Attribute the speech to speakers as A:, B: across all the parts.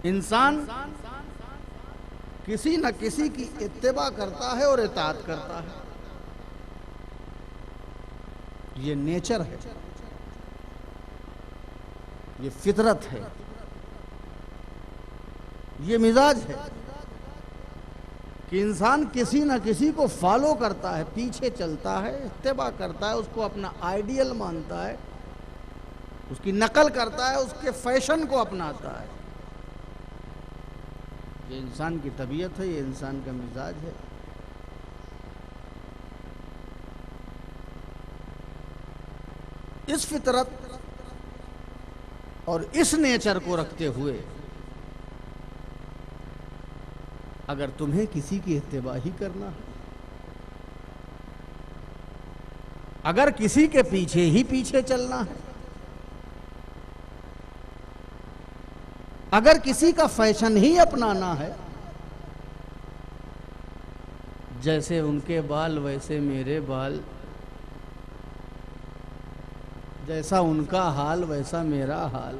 A: انسان کسی نہ کسی کی اتباع کرتا ہے اور اطاعت کرتا ہے، یہ نیچر ہے، یہ فطرت ہے، یہ مزاج ہے کہ انسان کسی نہ کسی کو فالو کرتا ہے، پیچھے چلتا ہے، اتباع کرتا ہے، اس کو اپنا آئیڈیل مانتا ہے، اس کی نقل کرتا ہے، اس کے فیشن کو اپناتا ہے۔ یہ انسان کی طبیعت ہے، یہ انسان کا مزاج ہے۔ اس فطرت اور اس نیچر کو رکھتے ہوئے اگر تمہیں کسی کی اتباع ہی کرنا ہے، اگر کسی کے پیچھے ہی پیچھے چلنا ہے، اگر کسی کا فیشن ہی اپنانا ہے، جیسے ان کے بال ویسے میرے بال، جیسا ان کا حال ویسا میرا حال،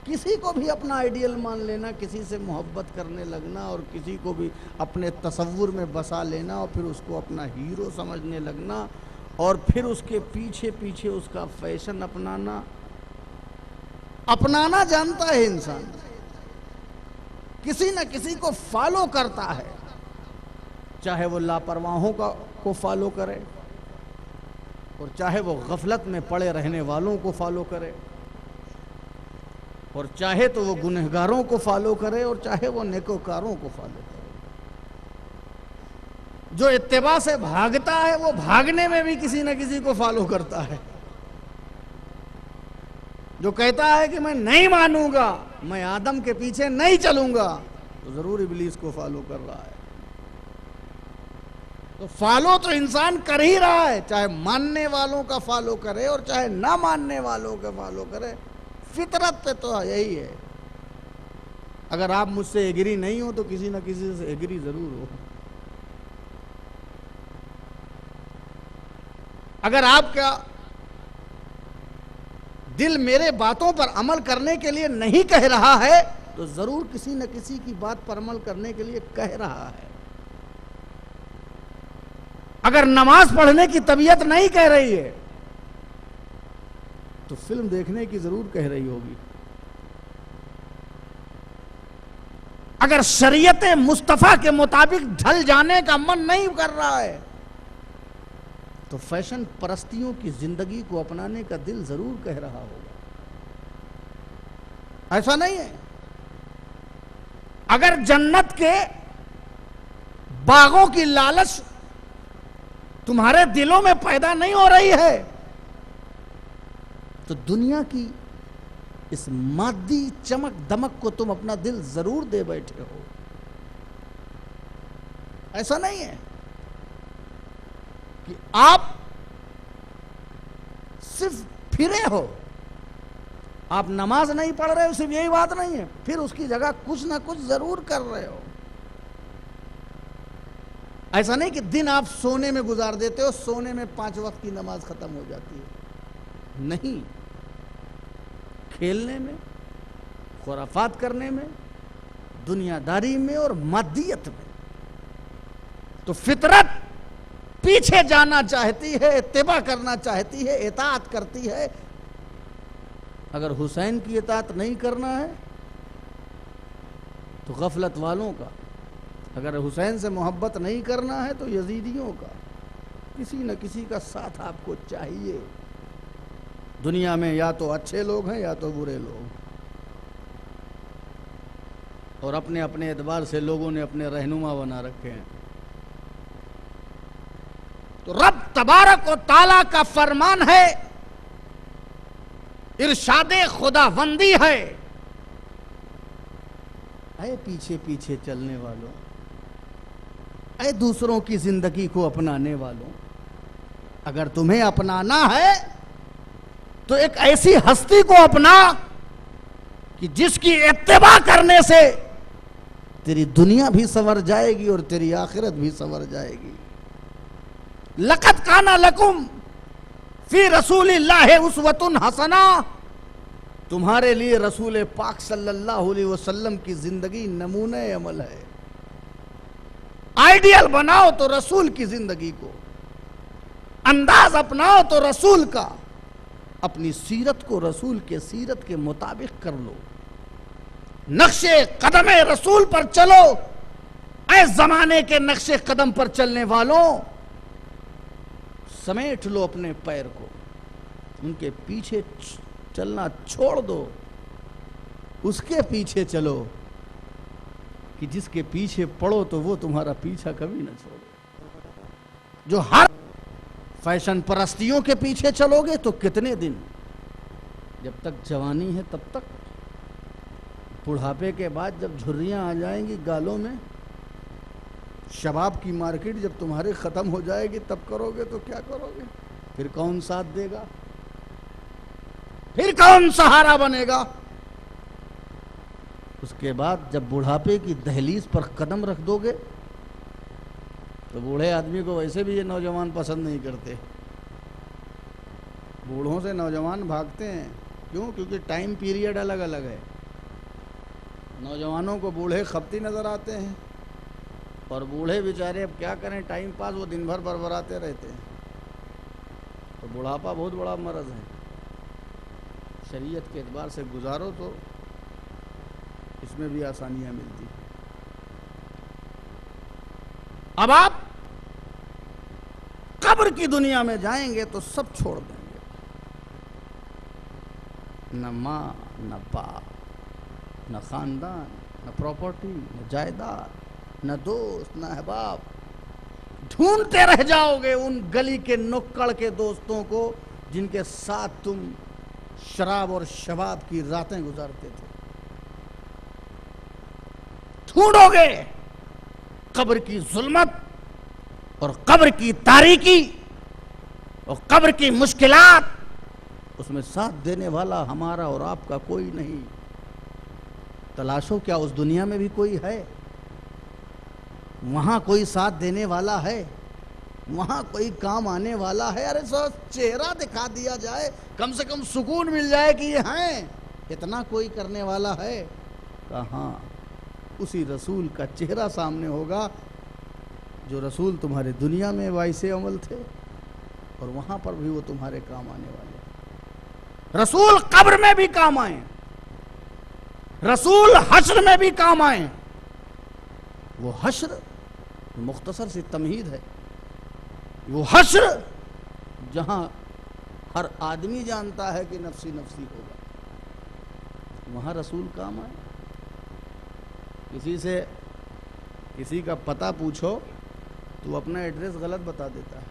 A: کسی کو بھی اپنا آئیڈیل مان لینا، کسی سے محبت کرنے لگنا اور کسی کو بھی اپنے تصور میں بسا لینا اور پھر اس کو اپنا ہیرو سمجھنے لگنا اور پھر اس کے پیچھے پیچھے اس کا فیشن اپنانا جانتا ہے انسان، کسی نہ کسی کو فالو کرتا ہے، چاہے وہ لاپرواہوں کو فالو کرے اور چاہے وہ غفلت میں پڑے رہنے والوں کو فالو کرے، اور چاہے تو وہ گنہگاروں کو فالو کرے اور چاہے وہ نیکوکاروں کو فالو کرے۔ جو اتباع سے بھاگتا ہے وہ بھاگنے میں بھی کسی نہ کسی کو فالو کرتا ہے، جو کہتا ہے کہ میں نہیں مانوں گا، میں آدم کے پیچھے نہیں چلوں گا، تو ضرور ابلیس کو فالو کر رہا ہے۔ تو فالو تو انسان کر ہی رہا ہے، چاہے ماننے والوں کا فالو کرے اور چاہے نہ ماننے والوں کا فالو کرے، فطرت پہ تو یہی ہے۔ اگر آپ مجھ سے ایگری نہیں ہو تو کسی نہ کسی سے ایگری ضرور ہو۔ اگر آپ کا دل میرے باتوں پر عمل کرنے کے لیے نہیں کہہ رہا ہے تو ضرور کسی نہ کسی کی بات پر عمل کرنے کے لیے کہہ رہا ہے۔ اگر نماز پڑھنے کی طبیعت نہیں کہہ رہی ہے تو فلم دیکھنے کی ضرور کہہ رہی ہوگی۔ اگر شریعت مصطفیٰ کے مطابق ڈھل جانے کا من نہیں کر رہا ہے تو فیشن پرستیوں کی زندگی کو اپنانے کا دل ضرور کہہ رہا ہوگا۔ ایسا نہیں ہے؟ اگر جنت کے باغوں کی لالچ تمہارے دلوں میں پیدا نہیں ہو رہی ہے تو دنیا کی اس مادی چمک دمک کو تم اپنا دل ضرور دے بیٹھے ہو۔ ایسا نہیں ہے کہ آپ صرف پھرے ہو، آپ نماز نہیں پڑھ رہے ہو، صرف یہی بات نہیں ہے، پھر اس کی جگہ کچھ نہ کچھ ضرور کر رہے ہو۔ ایسا نہیں کہ دن آپ سونے میں گزار دیتے ہو، سونے میں 5 وقت کی نماز ختم ہو جاتی ہے، نہیں، کھیلنے میں، خرافات کرنے میں، دنیا داری میں اور مادیت میں۔ تو فطرت پیچھے جانا چاہتی ہے، اتباع کرنا چاہتی ہے، اطاعت کرتی ہے۔ اگر حسین کی اطاعت نہیں کرنا ہے تو غفلت والوں کا، اگر حسین سے محبت نہیں کرنا ہے تو یزیدیوں کا، کسی نہ کسی کا ساتھ آپ کو چاہیے۔ دنیا میں یا تو اچھے لوگ ہیں یا تو برے لوگ، اور اپنے اپنے اعتبار سے لوگوں نے اپنے رہنما بنا رکھے ہیں۔ تو رب تبارک و تعالیٰ کا فرمان ہے، ارشاد خداوندی ہے، اے پیچھے پیچھے چلنے والوں، اے دوسروں کی زندگی کو اپنانے والوں، اگر تمہیں اپنانا ہے تو ایک ایسی ہستی کو اپنا کہ جس کی اتباع کرنے سے تیری دنیا بھی سنور جائے گی اور تیری آخرت بھی سنور جائے گی۔ لَقَدْ كَانَ لَكُمْ فِي رَسُولِ اللَّهِ أُسْوَةٌ حَسَنَةٌ، تمہارے لیے رسول پاک صلی اللہ علیہ وسلم کی زندگی نمونہ عمل ہے. آئیڈیل بناؤ تو رسول کی زندگی کو، انداز اپناؤ تو رسول کا، اپنی سیرت کو رسول کے سیرت کے مطابق کر لو، نقش قدم رسول پر چلو. اے زمانے کے نقش قدم پر چلنے والوں، سمیٹ لو اپنے پیر کو، ان کے پیچھے چلنا چھوڑ دو، اس کے پیچھے چلو کہ جس کے پیچھے پڑو تو وہ تمہارا پیچھا کبھی نہ چھوڑے. جو ہر فیشن پرستیوں کے پیچھے چلو گے تو کتنے دن، جب تک جوانی ہے تب تک، بڑھاپے کے بعد جب جھریاں آ جائیں گی گالوں میں، شباب کی مارکیٹ جب تمہاری ختم ہو جائے گی تب کرو گے تو کیا کرو گے؟ پھر کون ساتھ دے گا؟ پھر کون سہارا بنے گا؟ اس کے بعد جب بڑھاپے کی دہلیز پر قدم رکھ دو گے تو بوڑھے آدمی کو ویسے بھی یہ نوجوان پسند نہیں کرتے. بوڑھوں سے نوجوان بھاگتے ہیں. کیوں؟ کیونکہ ٹائم پیریڈ الگ الگ ہے. نوجوانوں کو بوڑھے خپتی نظر آتے ہیں، اور بوڑھے بیچارے اب کیا کریں، ٹائم پاس وہ دن بھر بربراتے رہتے ہیں. تو بڑھاپا بہت بڑا مرض ہے. شریعت کے اعتبار سے گزارو تو اس میں بھی آسانیاں ملتی. اب آپ قبر کی دنیا میں جائیں گے تو سب چھوڑ دیں گے، نہ ماں نہ باپ نہ خاندان نہ پراپرٹی نہ جائیداد نہ دوست نہ احباب. ڈھونڈتے رہ جاؤ گے ان گلی کے نکڑ کے دوستوں کو جن کے ساتھ تم شراب اور شباب کی راتیں گزارتے تھے. ڈھونڈو گے قبر کی ظلمت اور قبر کی تاریکی اور قبر کی مشکلات، اس میں ساتھ دینے والا ہمارا اور آپ کا کوئی نہیں. تلاشو کیا اس دنیا میں بھی کوئی ہے؟ وہاں کوئی ساتھ دینے والا ہے؟ وہاں کوئی کام آنے والا ہے؟ ارے سو چہرہ دکھا دیا جائے، کم سے کم سکون مل جائے کہ یہ ہیں. اتنا کوئی کرنے والا ہے؟ کہاں؟ اسی رسول کا چہرہ سامنے ہوگا جو رسول تمہارے دنیا میں وائس عمل تھے، اور وہاں پر بھی وہ تمہارے کام آنے والے ہیں. رسول قبر میں بھی کام آئیں، رسول حشر میں بھی کام آئیں. وہ حشر مختصر سی تمہید ہے، وہ حشر جہاں ہر آدمی جانتا ہے کہ نفسی نفسی ہوگا، وہاں رسول کام آئے. کسی کا پتہ پوچھو تو اپنا ایڈریس غلط بتا دیتا ہے.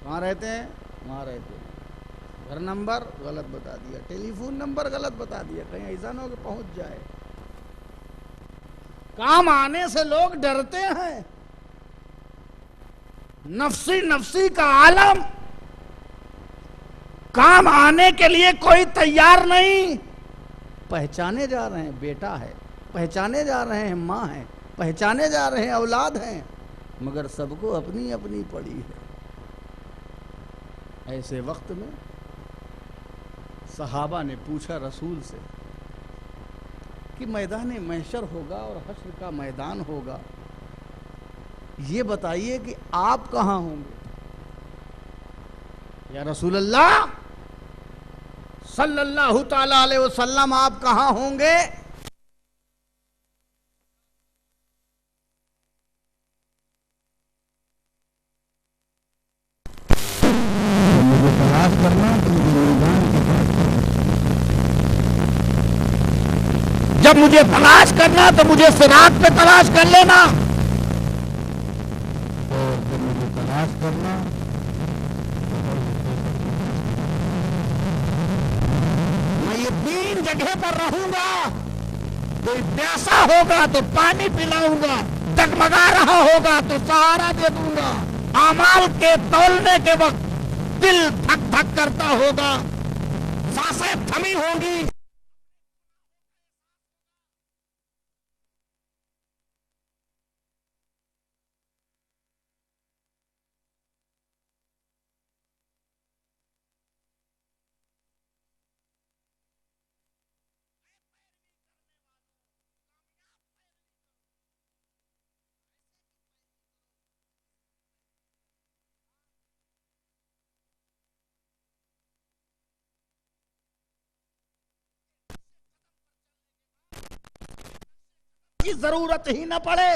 A: کہاں رہتے ہیں؟ وہاں رہتے ہیں. گھر نمبر غلط بتا دیا، ٹیلی فون نمبر غلط بتا دیا، کہیں ایسا نہ ہو کہ پہنچ جائے. کام آنے سے لوگ ڈرتے ہیں. نفسی نفسی کا عالم، کام آنے کے لیے کوئی تیار نہیں. پہچانے جا رہے ہیں بیٹا ہے، پہچانے جا رہے ہیں ماں ہیں، پہچانے جا رہے ہیں اولاد ہیں، مگر سب کو اپنی اپنی پڑی ہے. ایسے وقت میں صحابہ نے پوچھا رسول سے کہ میدان محشر ہوگا اور حشر کا میدان ہوگا، یہ بتائیے کہ آپ کہاں ہوں گے؟ یا رسول اللہ صلی اللہ تعالی علیہ وسلم آپ کہاں ہوں گے؟ مجھے تلاش کرنا تو جب مجھے تلاش کرنا تو مجھے صراط پہ تلاش کر لینا. اور جب مجھے تلاش کرنا میں یہ 3 جگہ پر رہوں گا. کوئی پیاسا ہوگا تو پانی پلاؤں گا، ڈگمگا رہا ہوگا تو سہارا دے دوں گا. اعمال کے تولنے کے وقت دل دھک دھک کرتا ہوگا، سانسیں تھمی ہوں گی. کی ضرورت ہی نہ پڑے۔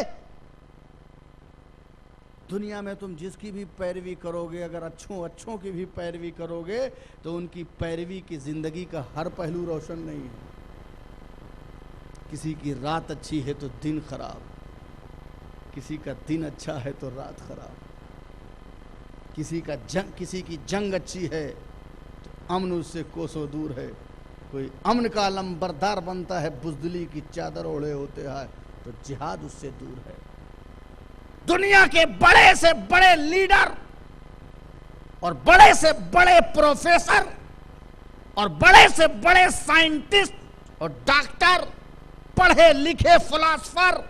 A: دنیا میں تم جس کی بھی پیروی کرو گے، اگر اچھوں کی بھی پیروی کرو گے تو ان کی پیروی کی زندگی کا ہر پہلو روشن نہیں ہے۔ کسی کی رات اچھی ہے تو دن خراب، کسی کا دن اچھا ہے تو رات خراب، کسی کی جنگ اچھی ہے تو امن اس سے کوسوں دور ہے، کوئی امن کا علم بردار بنتا ہے، بزدلی کی چادر اوڑھے ہوتے ہیں تو جہاد اس سے دور ہے۔ دنیا کے بڑے سے بڑے لیڈر اور بڑے سے بڑے پروفیسر اور بڑے سے بڑے سائنٹسٹ اور ڈاکٹر، پڑھے لکھے فلاسفر،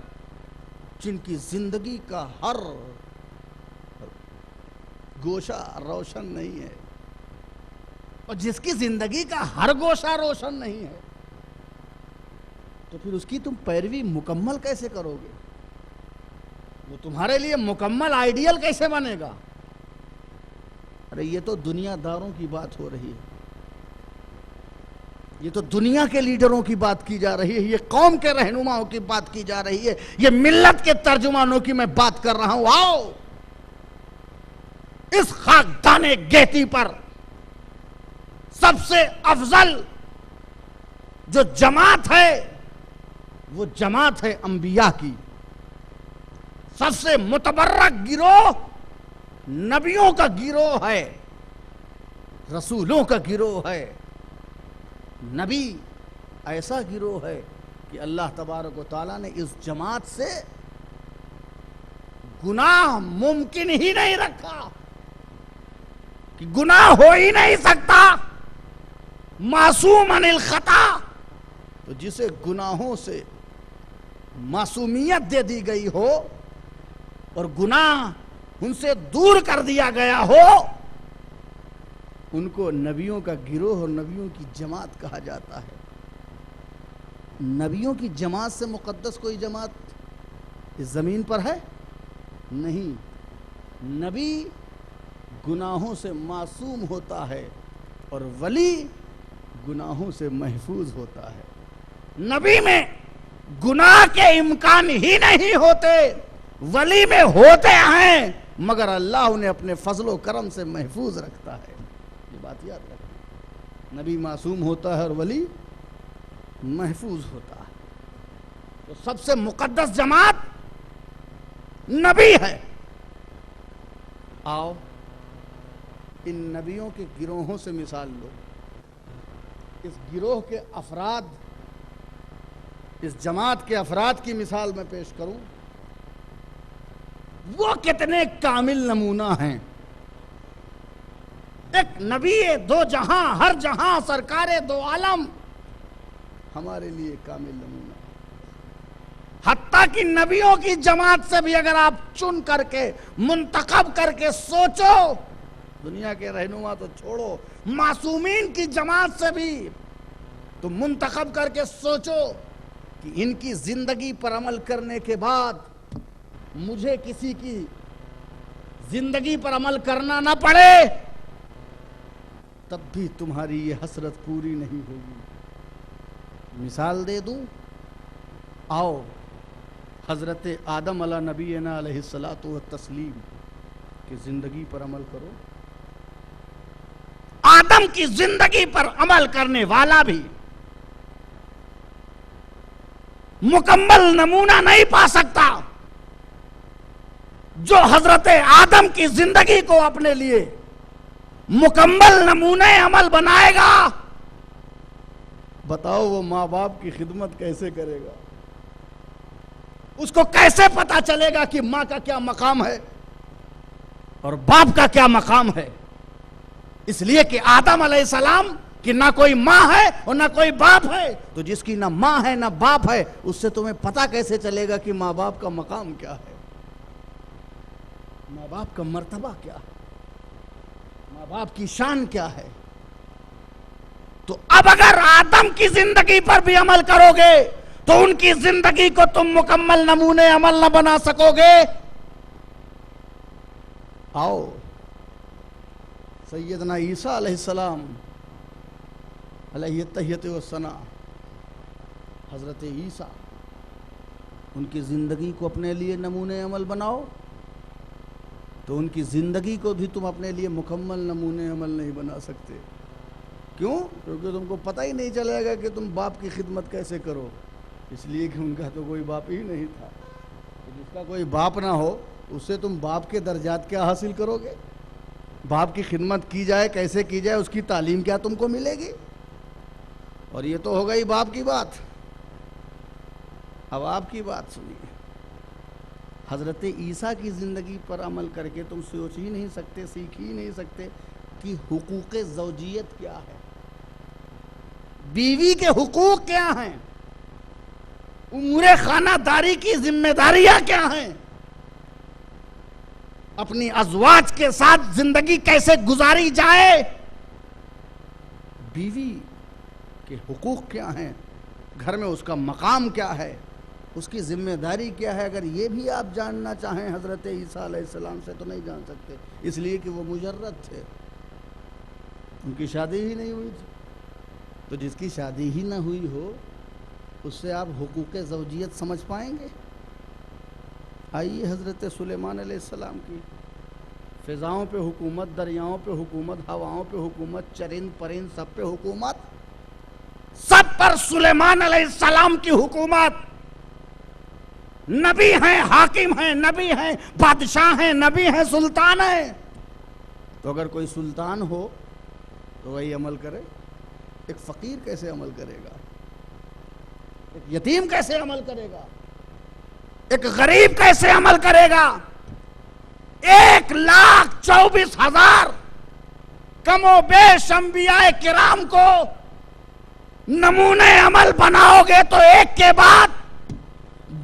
A: جن کی زندگی کا ہر گوشہ روشن نہیں ہے، اور جس کی زندگی کا ہر گوشہ روشن نہیں ہے، تو پھر اس کی تم پیروی مکمل کیسے کرو گے؟ وہ تمہارے لیے مکمل آئیڈیل کیسے بنے گا؟ ارے یہ تو دنیا داروں کی بات ہو رہی ہے، یہ تو دنیا کے لیڈروں کی بات کی جا رہی ہے، یہ قوم کے رہنماؤں کی بات کی جا رہی ہے، یہ ملت کے ترجمانوں کی میں بات کر رہا ہوں۔ آؤ اس خاکدان گیتی پر سب سے افضل جو جماعت ہے وہ جماعت ہے انبیاء کی، سب سے متبرک گروہ نبیوں کا گروہ ہے، رسولوں کا گروہ ہے۔ نبی ایسا گروہ ہے کہ اللہ تبارک و تعالیٰ نے اس جماعت سے گناہ ممکن ہی نہیں رکھا، کہ گناہ ہو ہی نہیں سکتا، معصوم عن الخطا۔ تو جسے گناہوں سے معصومیت دے دی گئی ہو اور گناہ ان سے دور کر دیا گیا ہو، ان کو نبیوں کا گروہ اور نبیوں کی جماعت کہا جاتا ہے۔ نبیوں کی جماعت سے مقدس کوئی جماعت اس زمین پر ہے؟ نہیں۔ نبی گناہوں سے معصوم ہوتا ہے اور ولی گناہوں سے محفوظ ہوتا ہے۔ نبی میں گناہ کے امکان ہی نہیں ہوتے، ولی میں ہوتے ہیں، مگر اللہ انہیں اپنے فضل و کرم سے محفوظ رکھتا ہے۔ یہ بات یاد رکھیں، نبی معصوم ہوتا ہے اور ولی محفوظ ہوتا ہے۔ تو سب سے مقدس جماعت نبی ہے۔ آؤ ان نبیوں کے گروہوں سے مثال لو، اس گروہ کے افراد، اس جماعت کے افراد کی مثال میں پیش کروں، وہ کتنے کامل نمونہ ہیں۔ ایک نبی دو جہاں، ہر جہاں سرکار دو عالم، ہمارے لیے کامل نمونہ، حتیٰ کہ نبیوں کی جماعت سے بھی اگر آپ چن کر کے منتخب کر کے سوچو، دنیا کے رہنما تو چھوڑو، معصومین کی جماعت سے بھی تم منتخب کر کے سوچو کہ ان کی زندگی پر عمل کرنے کے بعد مجھے کسی کی زندگی پر عمل کرنا نہ پڑے، تب بھی تمہاری یہ حسرت پوری نہیں ہوگی۔ مثال دے دوں، آؤ حضرت آدم علیہ نبینا علیہ الصلاۃ والتسلیم کی زندگی پر عمل کرو۔ آدم کی زندگی پر عمل کرنے والا بھی مکمل نمونہ نہیں پا سکتا جو حضرت آدم کی زندگی کو اپنے لیے مکمل نمونہ عمل بنائے گا۔ بتاؤ وہ ماں باپ کی خدمت کیسے کرے گا؟ اس کو کیسے پتا چلے گا کہ ماں کا کیا مقام ہے اور باپ کا کیا مقام ہے؟ اس لیے کہ آدم علیہ السلام کی نہ کوئی ماں ہے اور نہ کوئی باپ ہے، تو جس کی نہ ماں ہے نہ باپ ہے، اس سے تمہیں پتا کیسے چلے گا کہ ماں باپ کا مقام کیا ہے، ماں باپ کا مرتبہ کیا ہے، ماں باپ کی شان کیا ہے؟ تو اب اگر آدم کی زندگی پر بھی عمل کرو گے تو ان کی زندگی کو تم مکمل نمونے عمل نہ بنا سکو گے۔ آؤ سیدنا عیسیٰ علیہ السلام علیہ التحیۃ والثناء، حضرت عیسیٰ ان کی زندگی کو اپنے لیے نمونے عمل بناؤ تو ان کی زندگی کو بھی تم اپنے لیے مکمل نمونے عمل نہیں بنا سکتے. کیوں؟ کیونکہ تم کو پتہ ہی نہیں چلے گا کہ تم باپ کی خدمت کیسے کرو. اس لیے کہ ان کا تو کوئی باپ ہی نہیں تھا. جس کا کوئی باپ نہ ہو اس سے تم باپ کے درجات کیا حاصل کرو گے؟ باپ کی خدمت کی جائے کیسے کی جائے اس کی تعلیم کیا تم کو ملے گی؟ اور یہ تو ہو گئی باپ کی بات. اب آپ کی بات سنیے. حضرت عیسیٰ کی زندگی پر عمل کر کے تم سوچ ہی نہیں سکتے, سیکھ ہی نہیں سکتے کہ حقوق زوجیت کیا ہے, بیوی کے حقوق کیا ہیں, امور خانہ داری کی ذمہ داریاں کیا ہیں, اپنی ازواج کے ساتھ زندگی کیسے گزاری جائے, بیوی کے حقوق کیا ہیں, گھر میں اس کا مقام کیا ہے, اس کی ذمہ داری کیا ہے. اگر یہ بھی آپ جاننا چاہیں حضرت عیسیٰ علیہ السلام سے تو نہیں جان سکتے, اس لیے کہ وہ مجرد تھے, ان کی شادی ہی نہیں ہوئی تھی. تو جس کی شادی ہی نہ ہوئی ہو اس سے آپ حقوق زوجیت سمجھ پائیں گے؟ آئیے حضرت سلیمان علیہ السلام کی فضاؤں پہ حکومت, دریاؤں پہ حکومت, ہواؤں پہ حکومت, چرند پرند سب پہ حکومت, سب پر سلیمان علیہ السلام کی حکومت. نبی ہیں, حاکم ہیں, نبی ہیں, بادشاہ ہیں, نبی ہیں, سلطان ہیں. تو اگر کوئی سلطان ہو تو وہی عمل کرے. ایک فقیر کیسے عمل کرے گا؟ ایک یتیم کیسے عمل کرے گا؟ ایک غریب کیسے عمل کرے گا؟ 1,24,000 کم و بیش انبیاء کرام کو نمونے عمل بناؤ گے تو ایک کے بعد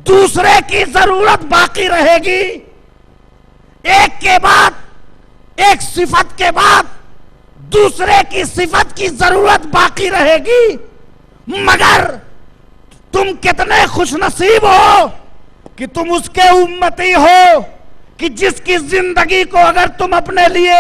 A: دوسرے کی ضرورت باقی رہے گی. ایک کے بعد ایک صفت کے بعد دوسرے کی صفت کی ضرورت باقی رہے گی. مگر تم کتنے خوش نصیب ہو کہ تم اس کے امتی ہو کہ جس کی زندگی کو اگر تم اپنے لیے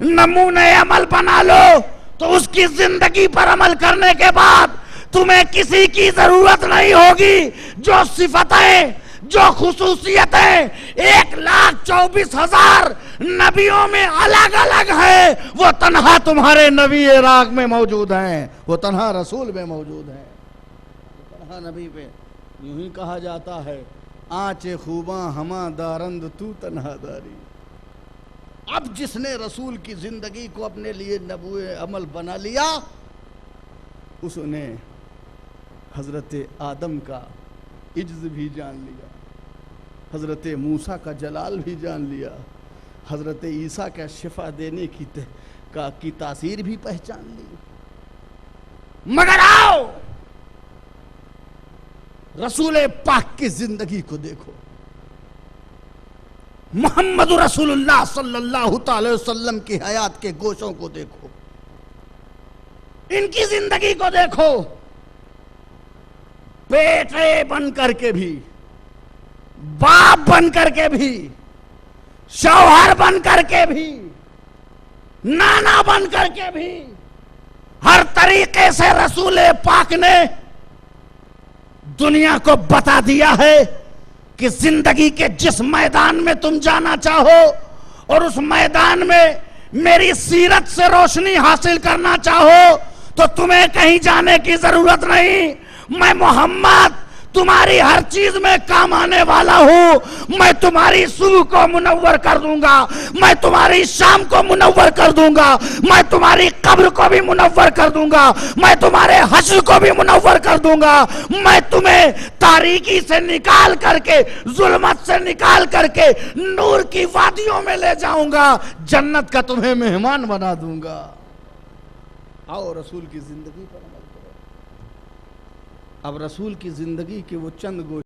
A: نمونے عمل بنا لو تو اس کی زندگی پر عمل کرنے کے بعد تمہیں کسی کی ضرورت نہیں ہوگی. جو صفتیں, جو خصوصیتیں 1,24,000 نبیوں میں الگ الگ ہیں وہ تنہا تمہارے نبی عراق میں موجود ہیں, وہ تنہا رسول میں موجود ہیں, تنہا نبی پہ. یوں ہی کہا جاتا ہے آنچ خوباں ہماں دارند تو تنہا داری. اب جس نے رسول کی زندگی کو اپنے لیے نبوے عمل بنا لیا اس نے حضرت آدم کا عجز بھی جان لیا, حضرت موسیٰ کا جلال بھی جان لیا, حضرت عیسیٰ کا شفا دینے کی تاثیر بھی پہچان لی. مگر آؤ رسول پاک کی زندگی کو دیکھو, محمد رسول اللہ صلی اللہ تعالی وسلم کی حیات کے گوشوں کو دیکھو, ان کی زندگی کو دیکھو. بیٹے بن کر کے بھی, باپ بن کر کے بھی, شوہر بن کر کے بھی, نانا بن کر کے بھی, ہر طریقے سے رسول پاک نے دنیا کو بتا دیا ہے کہ زندگی کے جس میدان میں تم جانا چاہو اور اس میدان میں میری سیرت سے روشنی حاصل کرنا چاہو تو تمہیں کہیں جانے کی ضرورت نہیں. میں محمد تمہاری ہر چیز میں کام آنے والا ہوں. میں تمہاری صبح کو منور کر دوں گا, میں تمہاری شام کو منور کر دوں گا, میں تمہاری قبر کو بھی منور کر دوں گا, میں تمہارے حشر کو بھی منور کر دوں گا. میں تمہیں تاریکی سے نکال کر کے, ظلمت سے نکال کر کے نور کی وادیوں میں لے جاؤں گا, جنت کا تمہیں مہمان بنا دوں گا. آؤ رسول کی زندگی پر عمل کرو. اب رسول کی زندگی کے وہ چند گوشے